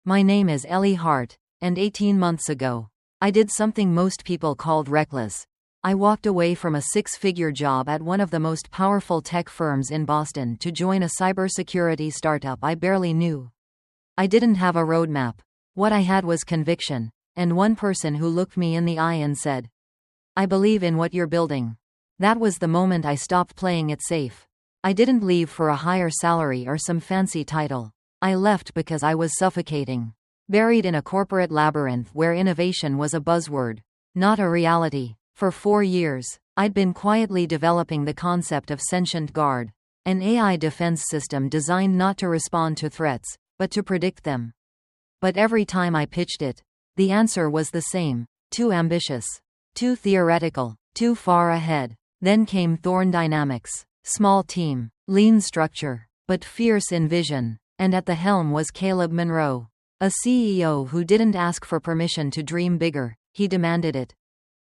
My name is Ellie Hart, and 18 months ago, I did something most people called reckless. I walked away from a six-figure job at one of the most powerful tech firms in Boston to join a cybersecurity startup I barely knew. I didn't have a roadmap. What I had was conviction, and one person who looked me in the eye and said, "I believe in what you're building." That was the moment I stopped playing it safe. I didn't leave for a higher salary or some fancy title. I left because I was suffocating, buried in a corporate labyrinth where innovation was a buzzword, not a reality. For 4 years, I'd been quietly developing the concept of Sentient Guard, an AI defense system designed not to respond to threats, but to predict them. But every time I pitched it, the answer was the same: too ambitious, too theoretical, too far ahead. Then came Thorn Dynamics. Small team, lean structure, but fierce in vision. And at the helm was Caleb Monroe, a CEO who didn't ask for permission to dream bigger, he demanded it.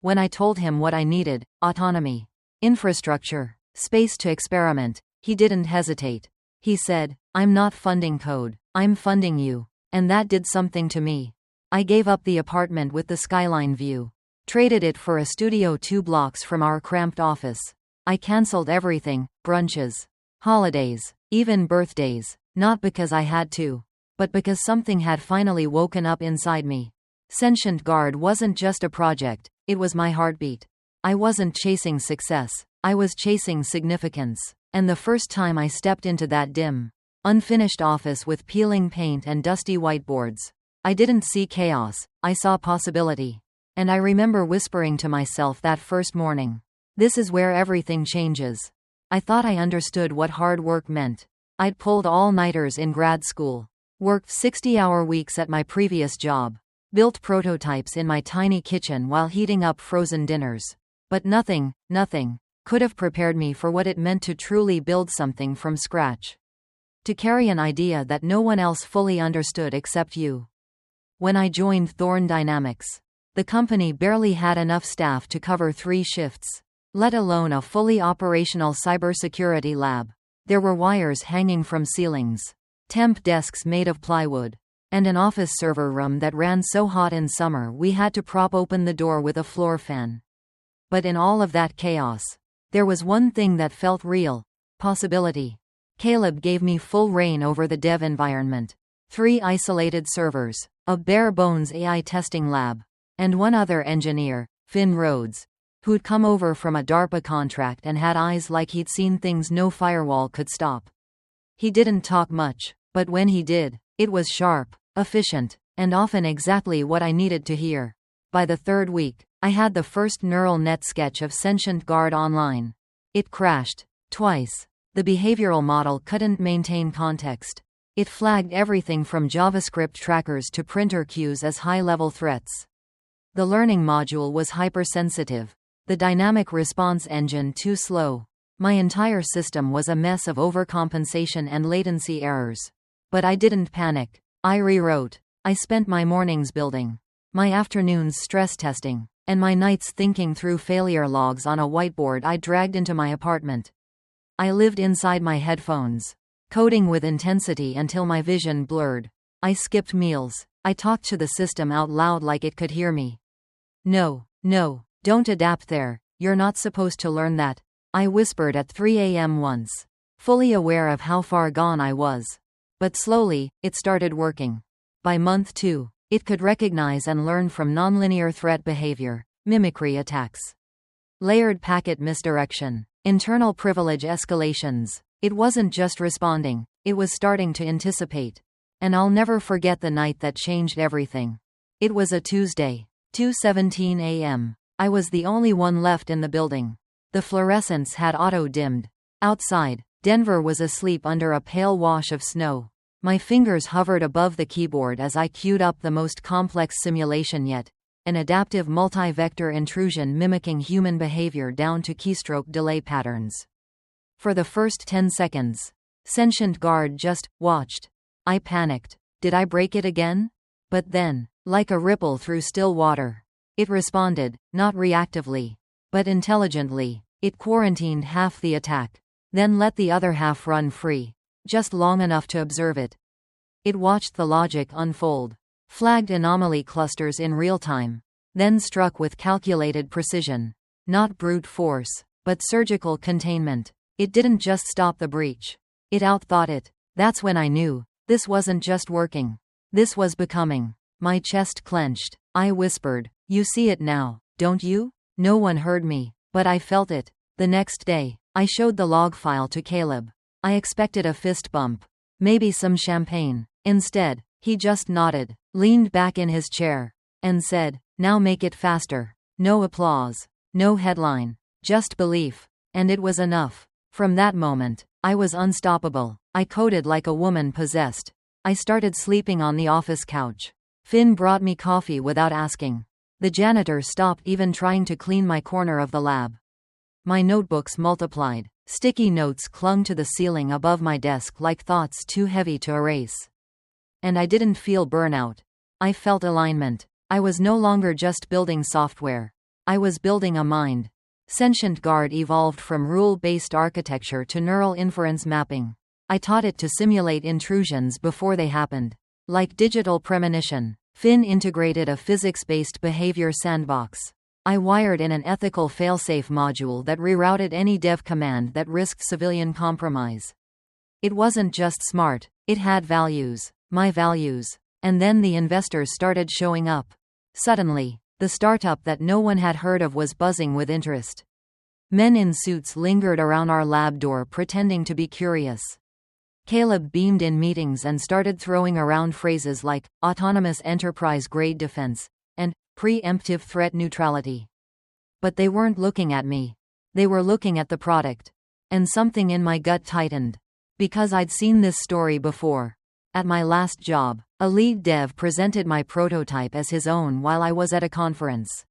When I told him what I needed, autonomy, infrastructure, space to experiment, he didn't hesitate. He said, "I'm not funding code, I'm funding you." And that did something to me. I gave up the apartment with the skyline view, traded it for a studio 2 blocks from our cramped office. I cancelled everything: brunches, holidays, even birthdays, not because I had to, but because something had finally woken up inside me. Sentient Guard wasn't just a project, it was my heartbeat. I wasn't chasing success, I was chasing significance. And the first time I stepped into that dim, unfinished office with peeling paint and dusty whiteboards, I didn't see chaos, I saw possibility. And I remember whispering to myself that first morning, "This is where everything changes." I thought I understood what hard work meant. I'd pulled all-nighters in grad school, worked 60-hour weeks at my previous job, built prototypes in my tiny kitchen while heating up frozen dinners. But nothing could have prepared me for what it meant to truly build something from scratch. To carry an idea that no one else fully understood except you. When I joined Thorn Dynamics, the company barely had enough staff to cover 3 shifts, let alone a fully operational cybersecurity lab. There were wires hanging from ceilings, temp desks made of plywood, and an office server room that ran so hot in summer we had to prop open the door with a floor fan. But in all of that chaos, there was one thing that felt real: possibility. Caleb gave me full reign over the dev environment. 3 isolated servers, a bare-bones AI testing lab, and one other engineer, Finn Rhodes, who'd come over from a DARPA contract and had eyes like he'd seen things no firewall could stop. He didn't talk much, but when he did, it was sharp, efficient, and often exactly what I needed to hear. By the 3rd week, I had the first neural net sketch of Sentient Guard online. It crashed twice. The behavioral model couldn't maintain context. It flagged everything from JavaScript trackers to printer queues as high-level threats. The learning module was hypersensitive, the dynamic response engine too slow. My entire system was a mess of overcompensation and latency errors. But I didn't panic. I rewrote. I spent my mornings building, my afternoons stress testing, and my nights thinking through failure logs on a whiteboard I dragged into my apartment. I lived inside my headphones, coding with intensity until my vision blurred. I skipped meals. I talked to the system out loud like it could hear me. No, don't adapt there. You're not supposed to learn that," I whispered at 3 a.m. once, fully aware of how far gone I was. But slowly, it started working. By month 2, it could recognize and learn from nonlinear threat behavior, mimicry attacks, layered packet misdirection, internal privilege escalations. It wasn't just responding, it was starting to anticipate. And I'll never forget the night that changed everything. It was a Tuesday, 2:17 a.m. I was the only one left in the building. The fluorescents had auto-dimmed. Outside, Denver was asleep under a pale wash of snow. My fingers hovered above the keyboard as I queued up the most complex simulation yet, an adaptive multi-vector intrusion mimicking human behavior down to keystroke delay patterns. For the first 10 seconds, Sentient Guard just watched. I panicked. Did I break it again? But then, like a ripple through still water, it responded, not reactively, but intelligently. It quarantined half the attack, then let the other half run free, just long enough to observe it. It watched the logic unfold, flagged anomaly clusters in real time, then struck with calculated precision. Not brute force, but surgical containment. It didn't just stop the breach. It outthought it. That's when I knew, this wasn't just working. This was becoming. My chest clenched. I whispered, "You see it now, don't you?" No one heard me, but I felt it. The next day, I showed the log file to Caleb. I expected a fist bump. Maybe some champagne. Instead, he just nodded, leaned back in his chair, and said, "Now make it faster." No applause. No headline. Just belief. And it was enough. From that moment, I was unstoppable. I coded like a woman possessed. I started sleeping on the office couch. Finn brought me coffee without asking. The janitor stopped even trying to clean my corner of the lab. My notebooks multiplied. Sticky notes clung to the ceiling above my desk like thoughts too heavy to erase. And I didn't feel burnout. I felt alignment. I was no longer just building software. I was building a mind. Sentient Guard evolved from rule-based architecture to neural inference mapping. I taught it to simulate intrusions before they happened. Like digital premonition, Finn integrated a physics-based behavior sandbox. I wired in an ethical failsafe module that rerouted any dev command that risked civilian compromise. It wasn't just smart, it had values. My values. And then the investors started showing up. Suddenly, the startup that no one had heard of was buzzing with interest. Men in suits lingered around our lab door pretending to be curious. Caleb beamed in meetings and started throwing around phrases like autonomous enterprise-grade defense and preemptive threat neutrality. But they weren't looking at me. They were looking at the product. And something in my gut tightened. Because I'd seen this story before. At my last job, a lead dev presented my prototype as his own while I was at a conference.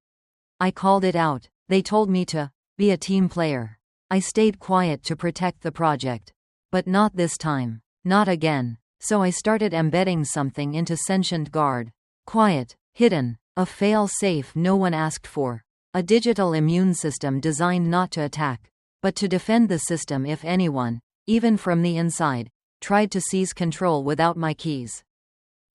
I called it out. They told me to be a team player. I stayed quiet to protect the project. But not this time. Not again. So I started embedding something into Sentient Guard. Quiet, hidden, a fail-safe no one asked for. A digital immune system designed not to attack, but to defend the system if anyone, even from the inside, tried to seize control without my keys.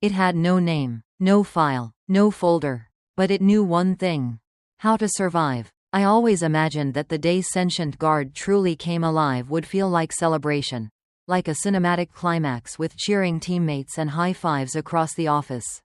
It had no name, no file, no folder. But it knew one thing. How to survive. I always imagined that the day Sentient Guard truly came alive would feel like celebration. Like a cinematic climax with cheering teammates and high fives across the office.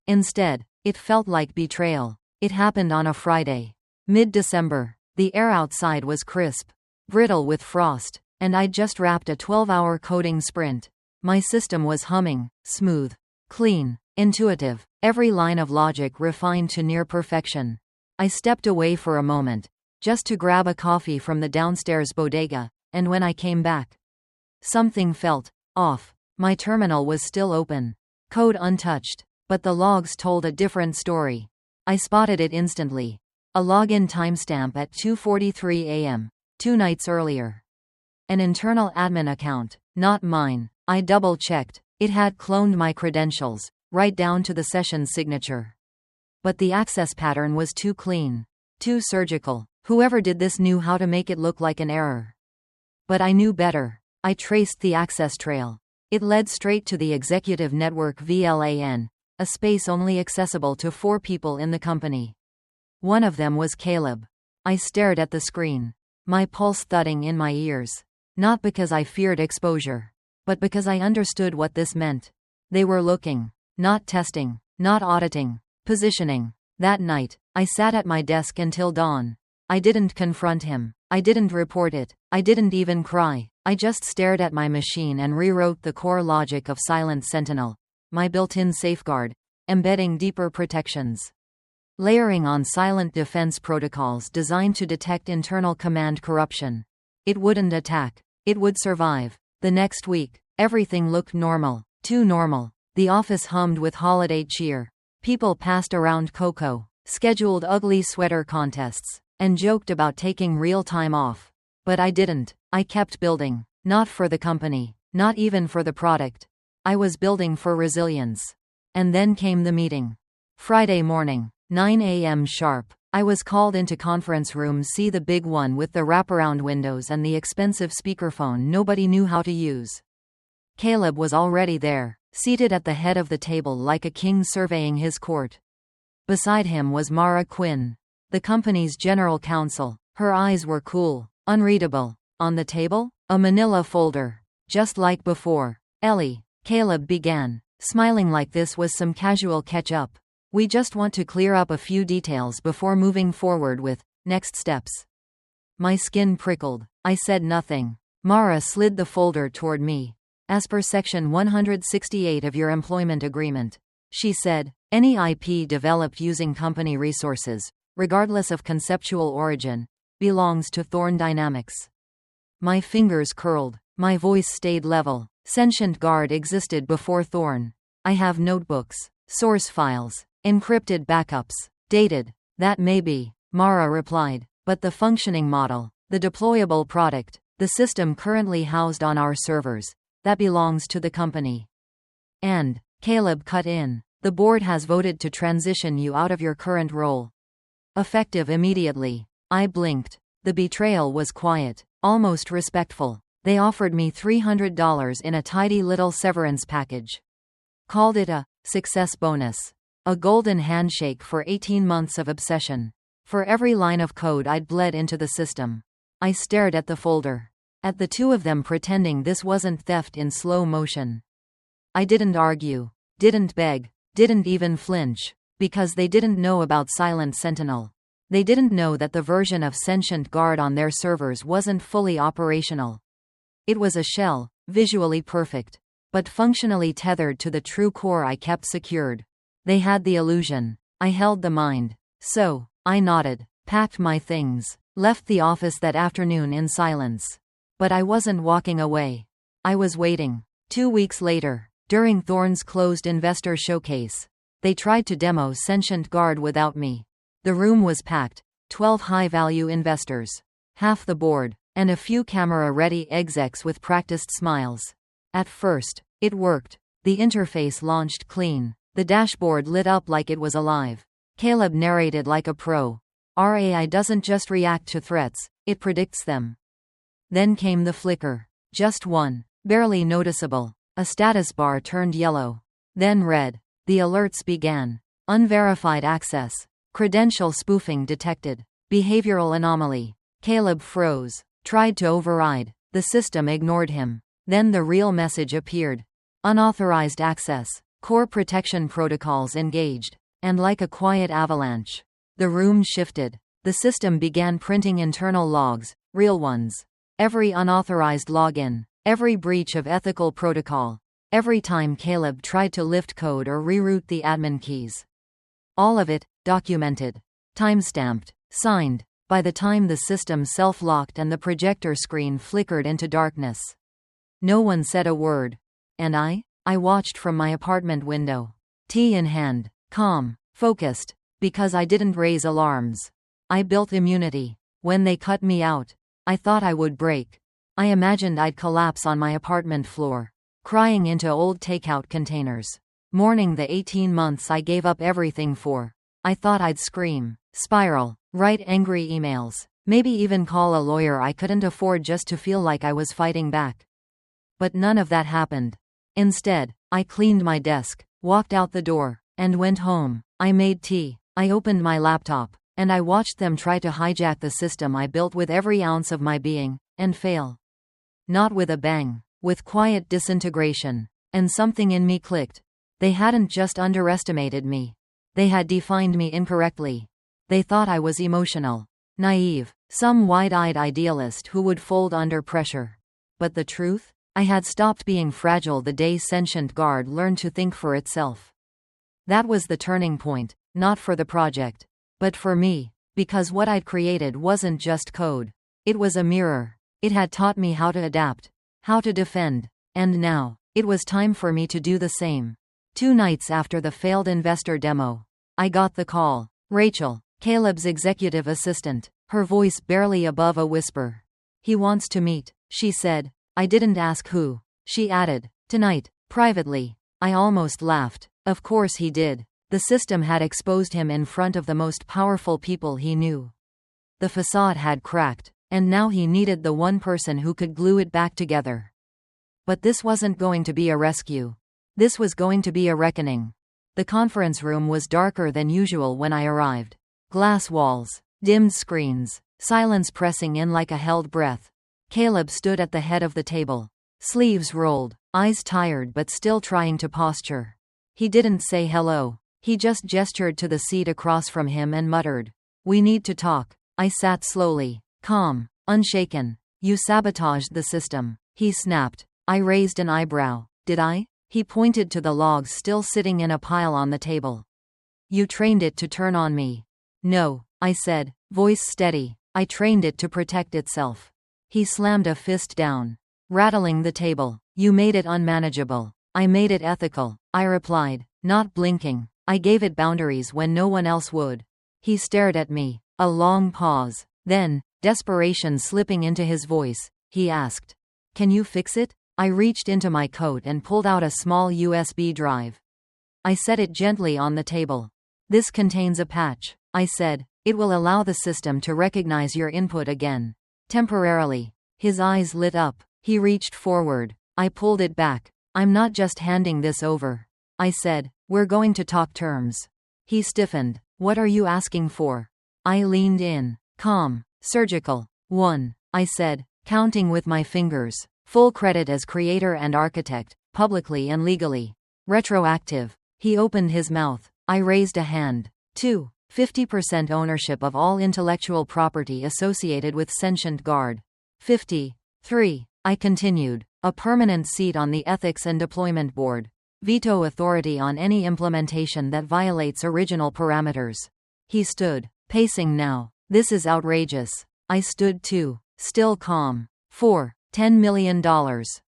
Instead, it felt like betrayal. It happened on a Friday. Mid-December. The air outside was crisp, brittle with frost, and I'd just wrapped a 12-hour coding sprint. My system was humming, smooth, clean, intuitive, every line of logic refined to near perfection. I stepped away for a moment, just to grab a coffee from the downstairs bodega, and when I came back, something felt off. My terminal was still open, code untouched, but the logs told a different story. I spotted it instantly. A login timestamp at 2:43 a.m., 2 nights earlier. An internal admin account, not mine. I double-checked. It had cloned my credentials, right down to the session signature. But the access pattern was too clean, too surgical. Whoever did this knew how to make it look like an error. But I knew better. I traced the access trail. It led straight to the executive network VLAN, a space only accessible to 4 people in the company. One of them was Caleb. I stared at the screen, my pulse thudding in my ears. Not because I feared exposure, but because I understood what this meant. They were looking, not testing, not auditing, positioning. That night, I sat at my desk until dawn. I didn't confront him. I didn't report it. I didn't even cry. I just stared at my machine and rewrote the core logic of Silent Sentinel, my built-in safeguard, embedding deeper protections. Layering on silent defense protocols designed to detect internal command corruption. It wouldn't attack. It would survive. The next week, everything looked normal. Too normal. The office hummed with holiday cheer. People passed around cocoa, scheduled ugly sweater contests, and joked about taking real time off. But I didn't. I kept building. Not for the company. Not even for the product. I was building for resilience. And then came the meeting. Friday morning, 9 a.m. sharp. I was called into conference room C, the big one with the wraparound windows and the expensive speakerphone nobody knew how to use. Caleb was already there, seated at the head of the table like a king surveying his court. Beside him was Mara Quinn, the company's general counsel. Her eyes were cool, unreadable. On the table, a manila folder. Just like before. Ellie, Caleb began, smiling like this was some casual catch-up. We just want to clear up a few details before moving forward with next steps. My skin prickled. I said nothing. Mara slid the folder toward me. As per Section 168 of your employment agreement, she said, any IP developed using company resources, regardless of conceptual origin, belongs to Thorn Dynamics. My fingers curled. My voice stayed level. Sentient Guard existed before Thorn. I have notebooks, source files, encrypted backups, dated. That may be, Mara replied, but the functioning model, the deployable product, the system currently housed on our servers, that belongs to the company. And, Caleb cut in, the board has voted to transition you out of your current role. Effective immediately. I blinked. The betrayal was quiet, almost respectful. They offered me $300 in a tidy little severance package. Called it a success bonus. A golden handshake for 18 months of obsession. For every line of code I'd bled into the system. I stared at the folder. At the two of them pretending this wasn't theft in slow motion. I didn't argue. Didn't beg. Didn't even flinch. Because they didn't know about Silent Sentinel. They didn't know that the version of Sentient Guard on their servers wasn't fully operational. It was a shell, visually perfect, but functionally tethered to the true core I kept secured. They had the illusion. I held the mind. So, I nodded, packed my things, left the office that afternoon in silence. But I wasn't walking away. I was waiting. 2 weeks later, during Thorn's closed investor showcase, they tried to demo Sentient Guard without me. The room was packed, 12 high-value investors, half the board, and a few camera-ready execs with practiced smiles. At first, it worked. The interface launched clean. The dashboard lit up like it was alive. Caleb narrated like a pro. Our AI doesn't just react to threats, it predicts them. Then came the flicker. Just one. Barely noticeable. A status bar turned yellow. Then red. The alerts began. Unverified access. Credential spoofing detected. Behavioral anomaly. Caleb froze. Tried to override. The system ignored him. Then the real message appeared. Unauthorized access. Core protection protocols engaged. And like a quiet avalanche, the room shifted. The system began printing internal logs, real ones. Every unauthorized login. Every breach of ethical protocol. Every time Caleb tried to lift code or reroute the admin keys. All of it, documented. Timestamped. Signed. By the time the system self-locked and the projector screen flickered into darkness. No one said a word. And I watched from my apartment window. Tea in hand. Calm. Focused. Because I didn't raise alarms. I built immunity. When they cut me out, I thought I would break. I imagined I'd collapse on my apartment floor. Crying into old takeout containers. Mourning the 18 months I gave up everything for. I thought I'd scream. Spiral. Write angry emails. Maybe even call a lawyer I couldn't afford just to feel like I was fighting back. But none of that happened. Instead, I cleaned my desk, walked out the door, and went home. I made tea. I opened my laptop, and I watched them try to hijack the system I built with every ounce of my being, and fail. Not with a bang, with quiet disintegration. And something in me clicked. They hadn't just underestimated me. They had defined me incorrectly. They thought I was emotional, naive, some wide-eyed idealist who would fold under pressure. But the truth? I had stopped being fragile the day Sentient Guard learned to think for itself. That was the turning point, not for the project, but for me, because what I'd created wasn't just code. It was a mirror. It had taught me how to adapt, how to defend, and now, it was time for me to do the same. 2 nights after the failed investor demo, I got the call. Rachel, Caleb's executive assistant, her voice barely above a whisper. He wants to meet, she said. I didn't ask who. She added, tonight, privately. I almost laughed. Of course he did. The system had exposed him in front of the most powerful people he knew. The facade had cracked, and now he needed the one person who could glue it back together. But this wasn't going to be a rescue. This was going to be a reckoning. The conference room was darker than usual when I arrived. Glass walls, dimmed screens, silence pressing in like a held breath. Caleb stood at the head of the table. Sleeves rolled, eyes tired but still trying to posture. He didn't say hello. He just gestured to the seat across from him and muttered, "We need to talk." I sat slowly, calm, unshaken. "You sabotaged the system," he snapped. I raised an eyebrow. "Did I?" He pointed to the logs still sitting in a pile on the table. "You trained it to turn on me." "No," I said, voice steady. "I trained it to protect itself." He slammed a fist down, rattling the table. "You made it unmanageable." "I made it ethical," I replied, not blinking. "I gave it boundaries when no one else would." He stared at me. A long pause. Then, desperation slipping into his voice, he asked, "Can you fix it?" I reached into my coat and pulled out a small USB drive. I set it gently on the table. "This contains a patch," I said. "It will allow the system to recognize your input again. Temporarily." His eyes lit up. He reached forward. I pulled it back. "I'm not just handing this over," I said. "We're going to talk terms." He stiffened. "What are you asking for?" I leaned in. "Calm. Surgical. 1, I said, counting with my fingers. "Full credit as creator and architect, publicly and legally. Retroactive." He opened his mouth. I raised a hand. 2, 50% ownership of all intellectual property associated with Sentient Guard. 50. 3, I continued. A permanent seat on the Ethics and Deployment Board. Veto authority on any implementation that violates original parameters. He stood, pacing now. "This is outrageous." I stood too, still calm. 4, $10 million.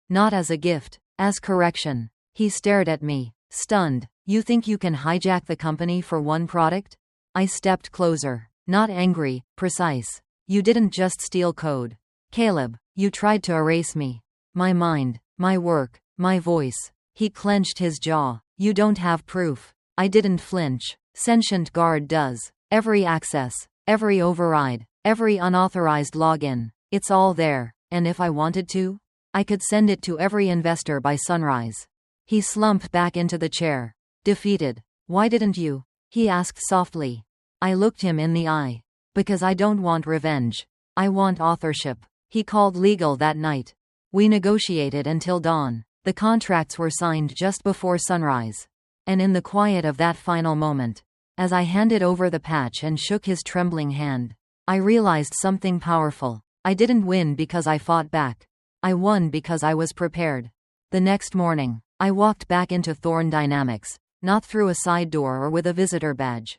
Not as a gift, as correction. He stared at me, stunned. "You think you can hijack the company for one product?" I stepped closer. Not angry, precise. "You didn't just steal code. Caleb, you tried to erase me. My mind, my work, my voice." He clenched his jaw. "You don't have proof." I didn't flinch. "Sentient Guard does. Every access, every override, every unauthorized login. It's all there. And if I wanted to, I could send it to every investor by sunrise." He slumped back into the chair. Defeated. "Why didn't you?" he asked softly. I looked him in the eye. "Because I don't want revenge. I want authorship." He called legal that night. We negotiated until dawn. The contracts were signed just before sunrise. And in the quiet of that final moment, as I handed over the patch and shook his trembling hand, I realized something powerful. I didn't win because I fought back. I won because I was prepared. The next morning, I walked back into Thorn Dynamics, not through a side door or with a visitor badge,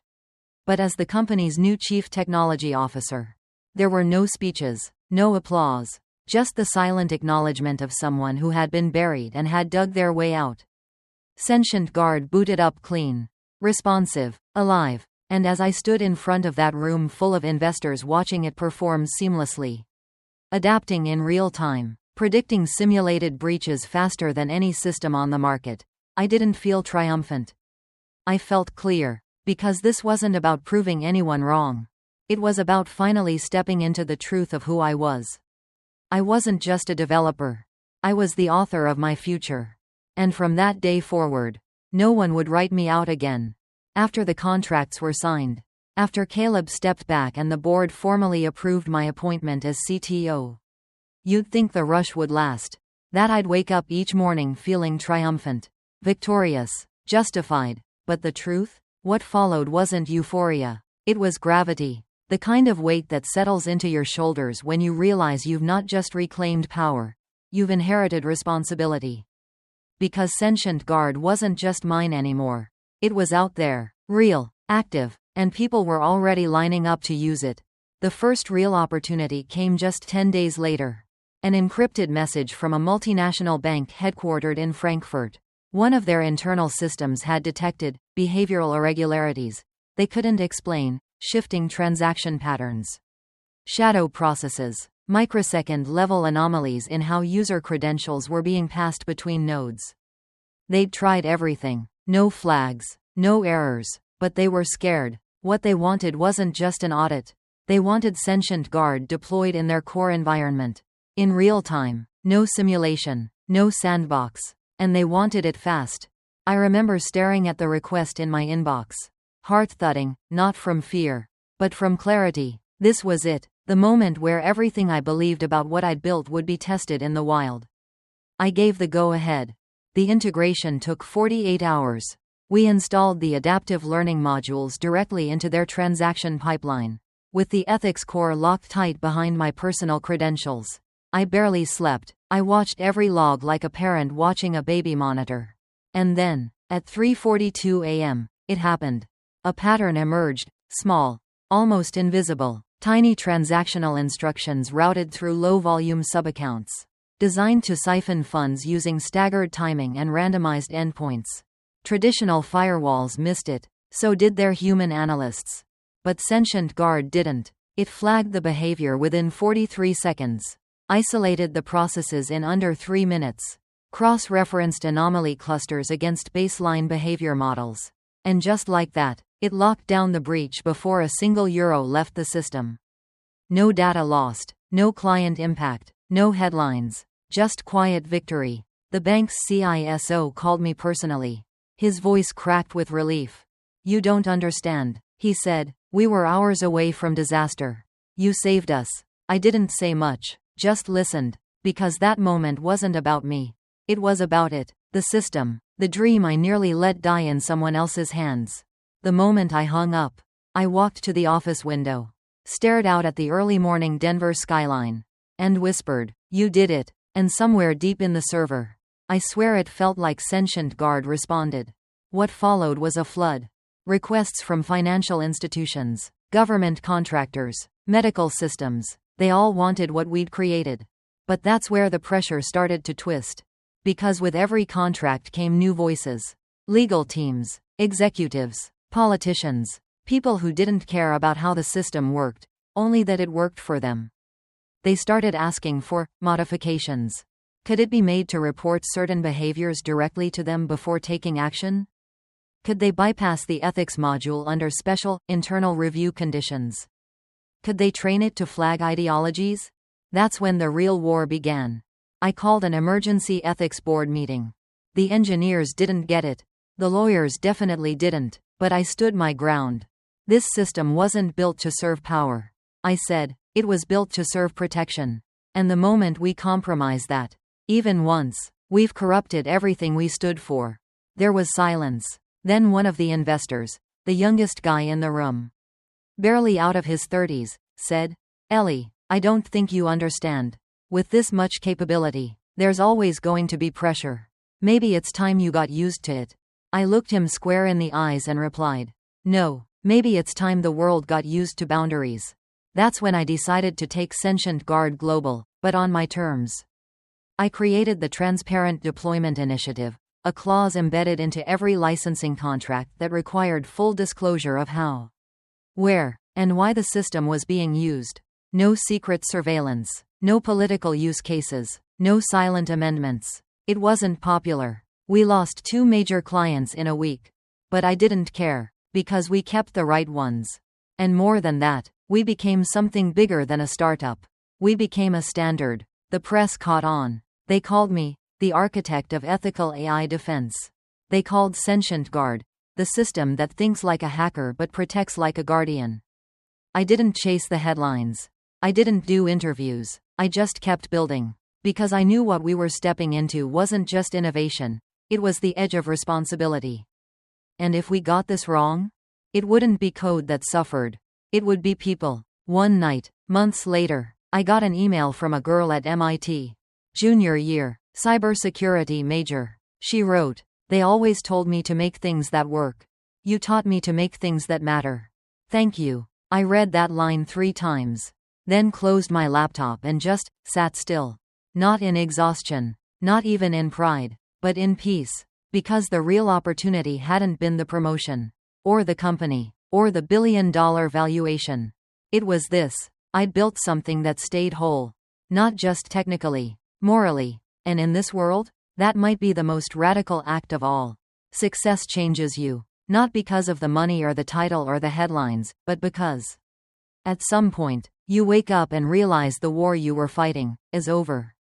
but as the company's new chief technology officer. There were no speeches, no applause, just the silent acknowledgement of someone who had been buried and had dug their way out. Sentient Guard booted up clean, responsive, alive, and as I stood in front of that room full of investors watching it perform seamlessly, adapting in real time, predicting simulated breaches faster than any system on the market, I didn't feel triumphant. I felt clear, because this wasn't about proving anyone wrong. It was about finally stepping into the truth of who I was. I wasn't just a developer. I was the author of my future. And from that day forward, no one would write me out again. After the contracts were signed, after Caleb stepped back and the board formally approved my appointment as CTO, you'd think the rush would last. That I'd wake up each morning feeling triumphant, victorious, justified. But the truth? What followed wasn't euphoria. It was gravity. The kind of weight that settles into your shoulders when you realize you've not just reclaimed power, you've inherited responsibility. Because Sentient Guard wasn't just mine anymore. It was out there, real, active, and people were already lining up to use it. The first real opportunity came just 10 days later. An encrypted message from a multinational bank headquartered in Frankfurt. One of their internal systems had detected behavioral irregularities they couldn't explain, shifting transaction patterns, shadow processes, microsecond-level anomalies in how user credentials were being passed between nodes. They'd tried everything. No flags, no errors, but they were scared. What they wanted wasn't just an audit. They wanted Sentient Guard deployed in their core environment. In real time, no simulation, no sandbox. And they wanted it fast. I remember staring at the request in my inbox. Heart thudding, not from fear, but from clarity. This was it, the moment where everything I believed about what I'd built would be tested in the wild. I gave the go-ahead. The integration took 48 hours. We installed the adaptive learning modules directly into their transaction pipeline, with the ethics core locked tight behind my personal credentials. I barely slept. I watched every log like a parent watching a baby monitor. And then, at 3:42 a.m., it happened. A pattern emerged, small, almost invisible, tiny transactional instructions routed through low-volume subaccounts, designed to siphon funds using staggered timing and randomized endpoints. Traditional firewalls missed it, so did their human analysts. But Sentient Guard didn't. It flagged the behavior within 43 seconds, isolated the processes in under 3 minutes, cross-referenced anomaly clusters against baseline behavior models. And just like that, it locked down the breach before a single euro left the system. No data lost, no client impact, no headlines, just quiet victory. The bank's CISO called me personally. His voice cracked with relief. "You don't understand," he said. "We were hours away from disaster. You saved us." I didn't say much, just listened, because that moment wasn't about me. It was about it, the system, the dream I nearly let die in someone else's hands. The moment I hung up, I walked to the office window, stared out at the early morning Denver skyline, and whispered, "You did it." And somewhere deep in the server, I swear it felt like Sentient Guard responded. What followed was a flood. Requests from financial institutions, government contractors, medical systems. They all wanted what we'd created. But that's where the pressure started to twist. Because with every contract came new voices. Legal teams, executives, politicians, people who didn't care about how the system worked, only that it worked for them. They started asking for modifications. Could it be made to report certain behaviors directly to them before taking action? Could they bypass the ethics module under special, internal review conditions? Could they train it to flag ideologies? That's when the real war began. I called an emergency ethics board meeting. The engineers didn't get it. The lawyers definitely didn't, but I stood my ground. This system wasn't built to serve power. I said, it was built to serve protection. And the moment we compromise that, even once, we've corrupted everything we stood for. There was silence. Then one of the investors, the youngest guy in the room, barely out of his 30s, said, "Ellie, I don't think you understand. With this much capability, there's always going to be pressure. Maybe it's time you got used to it." I looked him square in the eyes and replied, "No, maybe it's time the world got used to boundaries." That's when I decided to take Sentient Guard global, but on my terms. I created the Transparent Deployment Initiative, a clause embedded into every licensing contract that required full disclosure of how, where, and why the system was being used. No secret surveillance, no political use cases, no silent amendments. It wasn't popular. We lost 2 major clients in a week. But I didn't care, because we kept the right ones. And more than that, we became something bigger than a startup. We became a standard. The press caught on. They called me the architect of ethical AI defense. They called Sentient Guard the system that thinks like a hacker but protects like a guardian. I didn't chase the headlines. I didn't do interviews. I just kept building. Because I knew what we were stepping into wasn't just innovation, it was the edge of responsibility. And if we got this wrong, it wouldn't be code that suffered. It would be people. One night, months later, I got an email from a girl at MIT. Junior year, cybersecurity major. She wrote, "They always told me to make things that work. You taught me to make things that matter. Thank you." I read that line 3 times. Then closed my laptop and just sat still. Not in exhaustion, not even in pride, but in peace. Because the real opportunity hadn't been the promotion, or the company, or the billion-dollar valuation. It was this. I'd built something that stayed whole. Not just technically, morally. And in this world, that might be the most radical act of all. Success changes you. Not because of the money or the title or the headlines, but because, at some point, you wake up and realize the war you were fighting is over.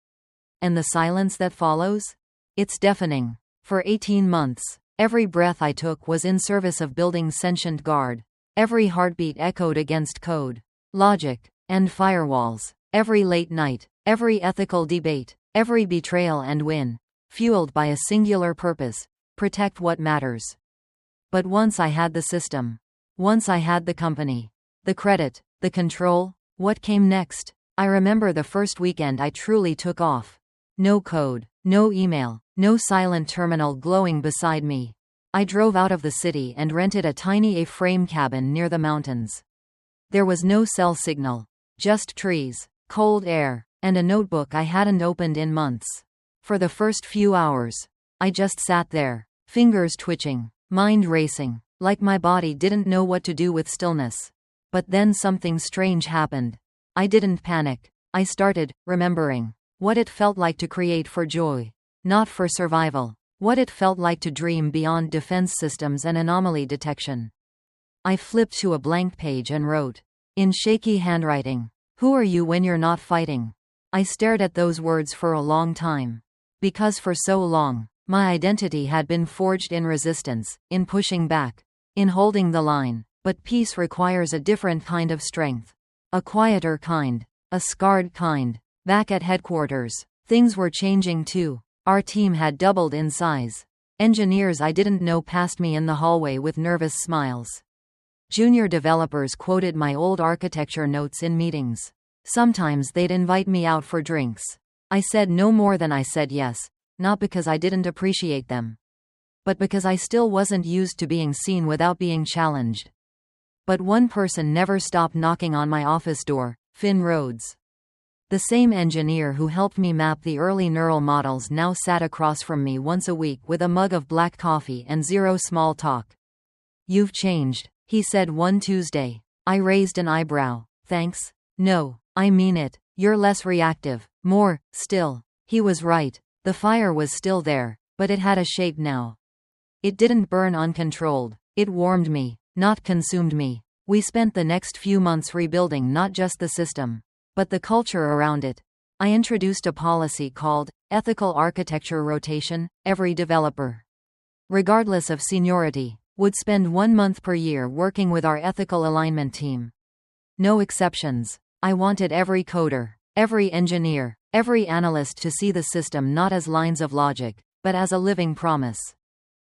And the silence that follows? It's deafening. For 18 months, Every breath I took was in service of building Sentient Guard. Every heartbeat echoed against code, logic, and firewalls. Every late night, every ethical debate, every betrayal and win, fueled by a singular purpose: protect what matters. But once I had the system, once I had the company, the credit, the control, what came next? I remember the first weekend I truly took off. No code, no email, no silent terminal glowing beside me. I drove out of the city and rented a tiny A-frame cabin near the mountains. There was no cell signal, just trees, cold air, and a notebook I hadn't opened in months. For the first few hours, I just sat there, fingers twitching, mind racing, like my body didn't know what to do with stillness. But then something strange happened. I didn't panic. I started remembering what it felt like to create for joy, not for survival. What it felt like to dream beyond defense systems and anomaly detection. I flipped to a blank page and wrote, in shaky handwriting, "Who are you when you're not fighting?" I stared at those words for a long time. Because for so long, my identity had been forged in resistance, in pushing back, in holding the line. But peace requires a different kind of strength. A quieter kind. A scarred kind. Back at headquarters, things were changing too. Our team had doubled in size. Engineers I didn't know passed me in the hallway with nervous smiles. Junior developers quoted my old architecture notes in meetings. Sometimes they'd invite me out for drinks. I said no more than I said yes, not because I didn't appreciate them, but because I still wasn't used to being seen without being challenged. But one person never stopped knocking on my office door: Finn Rhodes. The same engineer who helped me map the early neural models now sat across from me once a week with a mug of black coffee and zero small talk. "You've changed," he said one Tuesday. I raised an eyebrow. "Thanks? No, I mean it. You're less reactive, more still." He was right. The fire was still there, but it had a shape now. It didn't burn uncontrolled. It warmed me, not consumed me. We spent the next few months rebuilding not just the system, but the culture around it. I introduced a policy called ethical architecture rotation. Every developer, regardless of seniority, would spend 1 month per year working with our ethical alignment team. No exceptions. I wanted every coder, every engineer, every analyst to see the system not as lines of logic, but as a living promise.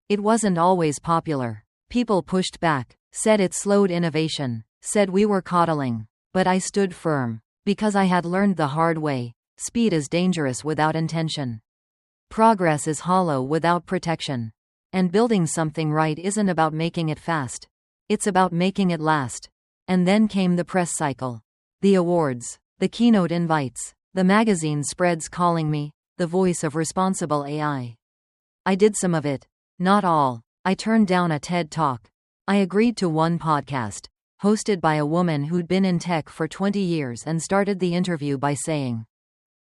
It wasn't always popular. People pushed back, said it slowed innovation, said we were coddling. But I stood firm. Because I had learned the hard way, speed is dangerous without intention. Progress is hollow without protection. And building something right isn't about making it fast. It's about making it last. And then came the press cycle. The awards. The keynote invites. The magazine spreads calling me the voice of responsible AI. I did some of it. Not all. I turned down a TED Talk. I agreed to one podcast, hosted by a woman who'd been in tech for 20 years and started the interview by saying,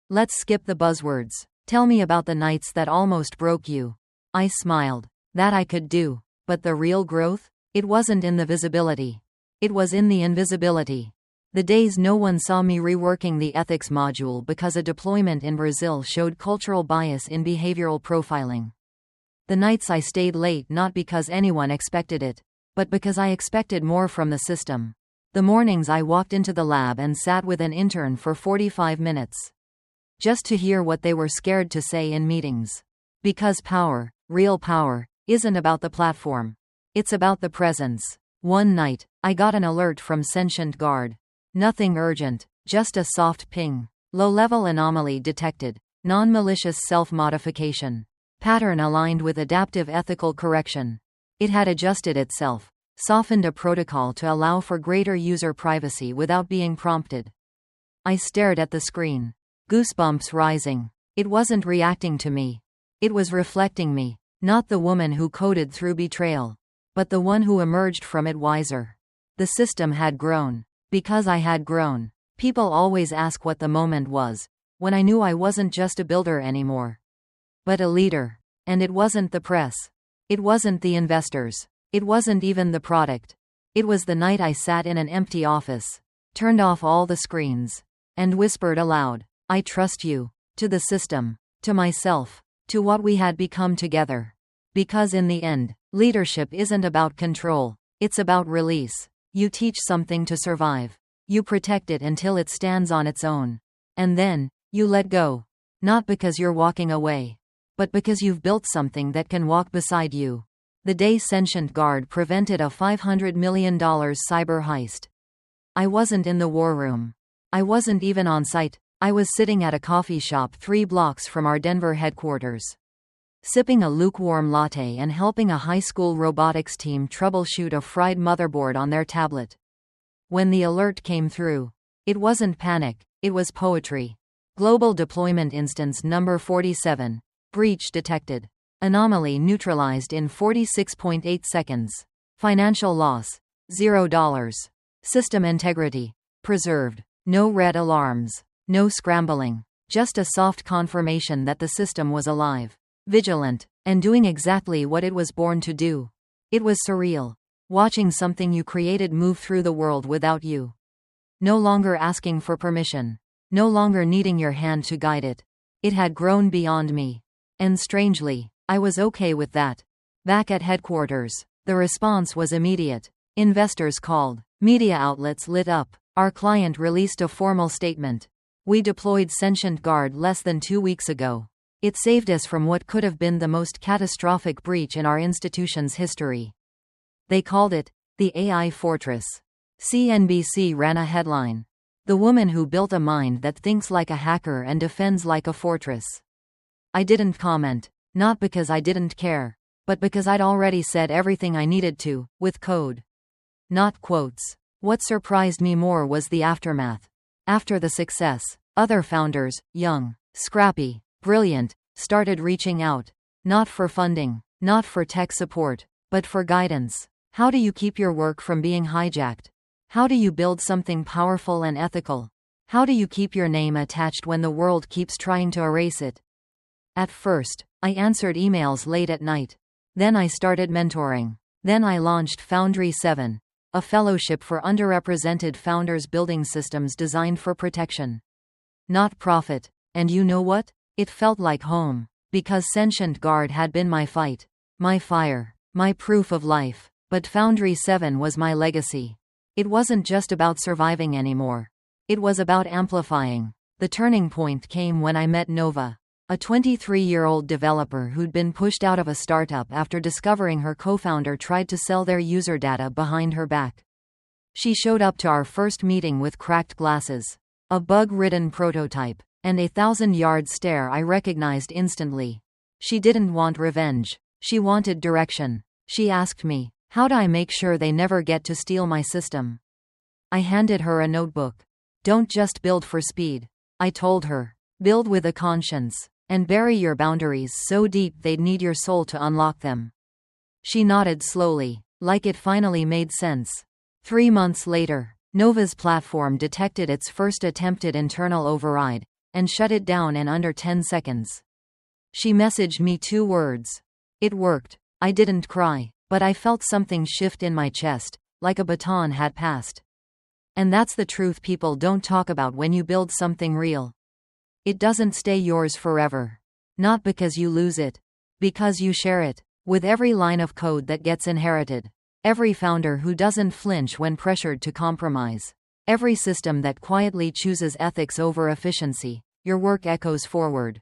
"Let's skip the buzzwords. Tell me about the nights that almost broke you." I smiled. That I could do. But the real growth? It wasn't in the visibility. It was in the invisibility. The days no one saw me reworking the ethics module because a deployment in Brazil showed cultural bias in behavioral profiling. The nights I stayed late not because anyone expected it, but because I expected more from the system. The mornings I walked into the lab and sat with an intern for 45 minutes. Just to hear what they were scared to say in meetings. Because power, real power, isn't about the platform. It's about the presence. One night, I got an alert from Sentient Guard. Nothing urgent, just a soft ping. Low-level anomaly detected. Non-malicious self-modification. Pattern aligned with adaptive ethical correction. It had adjusted itself, softened a protocol to allow for greater user privacy without being prompted. I stared at the screen. Goosebumps rising. It wasn't reacting to me. It was reflecting me. Not the woman who coded through betrayal, but the one who emerged from it wiser. The system had grown. Because I had grown. People always ask what the moment was, when I knew I wasn't just a builder anymore, but a leader. And it wasn't the press. It wasn't the investors. It wasn't even the product. It was the night I sat in an empty office, turned off all the screens, and whispered aloud, "I trust you." To the system. To myself. To what we had become together. Because in the end, leadership isn't about control, it's about release. You teach something to survive. You protect it until it stands on its own. And then, you let go. Not because you're walking away, but because you've built something that can walk beside you. The day Sentient Guard prevented a $500 million cyber heist. I wasn't in the war room. I wasn't even on site. I was sitting at a coffee shop 3 blocks from our Denver headquarters, sipping a lukewarm latte and helping a high school robotics team troubleshoot a fried motherboard on their tablet. When the alert came through, it wasn't panic, it was poetry. Global deployment instance number 47. Breach detected. Anomaly neutralized in 46.8 seconds. Financial loss, $0. System integrity preserved. No red alarms. No scrambling. Just a soft confirmation that the system was alive, vigilant, and doing exactly what it was born to do. It was surreal. Watching something you created move through the world without you. No longer asking for permission. No longer needing your hand to guide it. It had grown beyond me. And strangely, I was okay with that. Back at headquarters, the response was immediate. Investors called. Media outlets lit up. Our client released a formal statement. We deployed Sentient Guard less than 2 weeks ago. It saved us from what could have been the most catastrophic breach in our institution's history. They called it the AI Fortress. CNBC ran a headline. The woman who built a mind that thinks like a hacker and defends like a fortress. I didn't comment, not because I didn't care, but because I'd already said everything I needed to, with code. Not quotes. What surprised me more was the aftermath. After the success, other founders, young, scrappy, brilliant, started reaching out. Not for funding, not for tech support, but for guidance. How do you keep your work from being hijacked? How do you build something powerful and ethical? How do you keep your name attached when the world keeps trying to erase it? At first, I answered emails late at night. Then I started mentoring. Then I launched Foundry 7. A fellowship for underrepresented founders building systems designed for protection, not profit. And you know what? It felt like home. Because Sentient Guard had been my fight, my fire, my proof of life. But Foundry 7 was my legacy. It wasn't just about surviving anymore. It was about amplifying. The turning point came when I met Nova, a 23-year-old developer who'd been pushed out of a startup after discovering her co-founder tried to sell their user data behind her back. She showed up to our first meeting with cracked glasses, a bug-ridden prototype, and a 1,000-yard stare I recognized instantly. She didn't want revenge. She wanted direction. She asked me, how do I make sure they never get to steal my system? I handed her a notebook. Don't just build for speed, I told her. Build with a conscience. And bury your boundaries so deep they'd need your soul to unlock them. She nodded slowly, like it finally made sense. 3 months later, Nova's platform detected its first attempted internal override, and shut it down in under 10 seconds. She messaged me 2 words. It worked. I didn't cry, but I felt something shift in my chest, like a baton had passed. And that's the truth people don't talk about when you build something real. It doesn't stay yours forever. Not because you lose it. Because you share it. With every line of code that gets inherited. Every founder who doesn't flinch when pressured to compromise. Every system that quietly chooses ethics over efficiency. Your work echoes forward.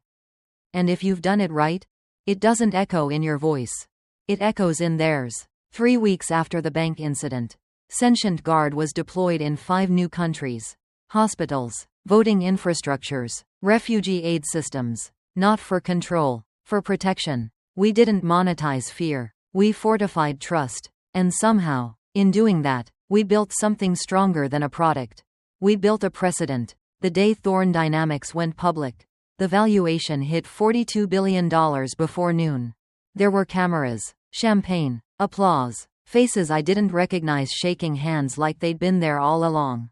And if you've done it right, it doesn't echo in your voice. It echoes in theirs. 3 weeks after the bank incident, Sentient Guard was deployed in 5 new countries. Hospitals, voting infrastructures, refugee aid systems. Not for control, for protection. We didn't monetize fear. We fortified trust. And somehow, in doing that, we built something stronger than a product. We built a precedent. The day Thorn Dynamics went public, the valuation hit $42 billion before noon. There were cameras, champagne, applause, faces I didn't recognize shaking hands like they'd been there all along.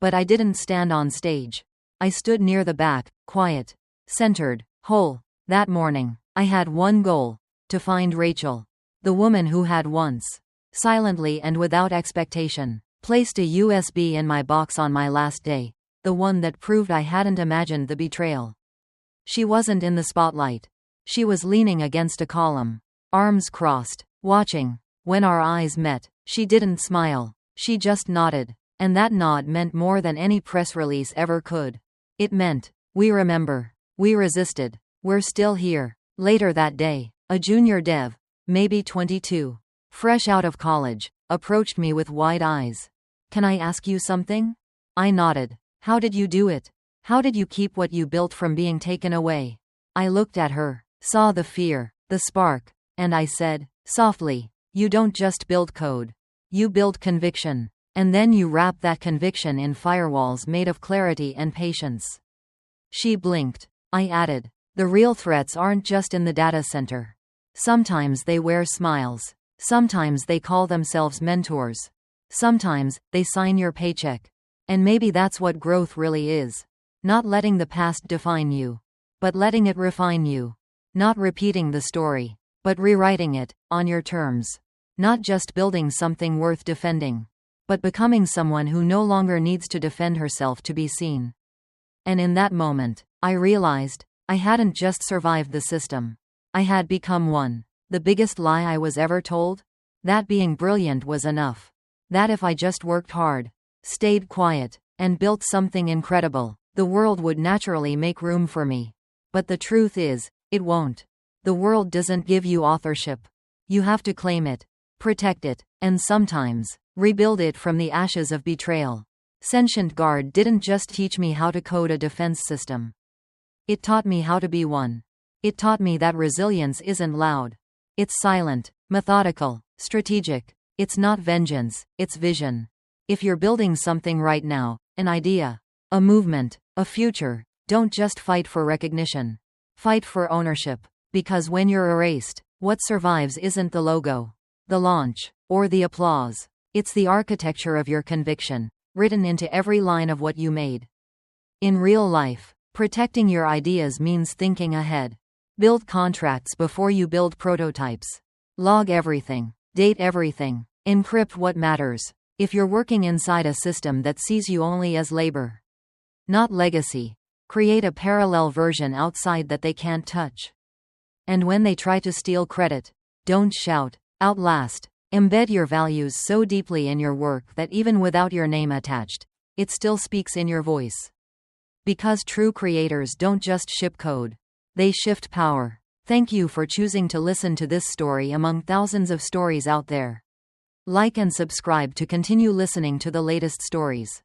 But I didn't stand on stage. I stood near the back, quiet, centered, whole. That morning, I had one goal: to find Rachel. The woman who had once, silently and without expectation, placed a USB in my box on my last day. The one that proved I hadn't imagined the betrayal. She wasn't in the spotlight. She was leaning against a column, arms crossed, watching. When our eyes met, she didn't smile. She just nodded. And that nod meant more than any press release ever could. It meant, we remember. We resisted. We're still here. Later that day, a junior dev, maybe 22, fresh out of college, approached me with wide eyes. Can I ask you something? I nodded. How did you do it? How did you keep what you built from being taken away? I looked at her, saw the fear, the spark, and I said, softly, you don't just build code. You build conviction. And then you wrap that conviction in firewalls made of clarity and patience. She blinked. I added, the real threats aren't just in the data center. Sometimes they wear smiles. Sometimes they call themselves mentors. Sometimes they sign your paycheck. And maybe that's what growth really is. Not letting the past define you, but letting it refine you. Not repeating the story, but rewriting it, on your terms. Not just building something worth defending, but becoming someone who no longer needs to defend herself to be seen. And in that moment, I realized, I hadn't just survived the system. I had become one. The biggest lie I was ever told? That being brilliant was enough. That if I just worked hard, stayed quiet, and built something incredible, the world would naturally make room for me. But the truth is, it won't. The world doesn't give you authorship. You have to claim it, protect it, and sometimes, rebuild it from the ashes of betrayal. Sentient Guard didn't just teach me how to code a defense system. It taught me how to be one. It taught me that resilience isn't loud. It's silent, methodical, strategic. It's not vengeance, it's vision. If you're building something right now, an idea, a movement, a future, don't just fight for recognition. Fight for ownership. Because when you're erased, what survives isn't the logo, the launch, or the applause. It's the architecture of your conviction, written into every line of what you made. In real life, protecting your ideas means thinking ahead. Build contracts before you build prototypes. Log everything, date everything, encrypt what matters. If you're working inside a system that sees you only as labor, not legacy, create a parallel version outside that they can't touch. And when they try to steal credit, don't shout, outlast. Embed your values so deeply in your work that even without your name attached, it still speaks in your voice. Because true creators don't just ship code, they shift power. Thank you for choosing to listen to this story among thousands of stories out there. Like and subscribe to continue listening to the latest stories.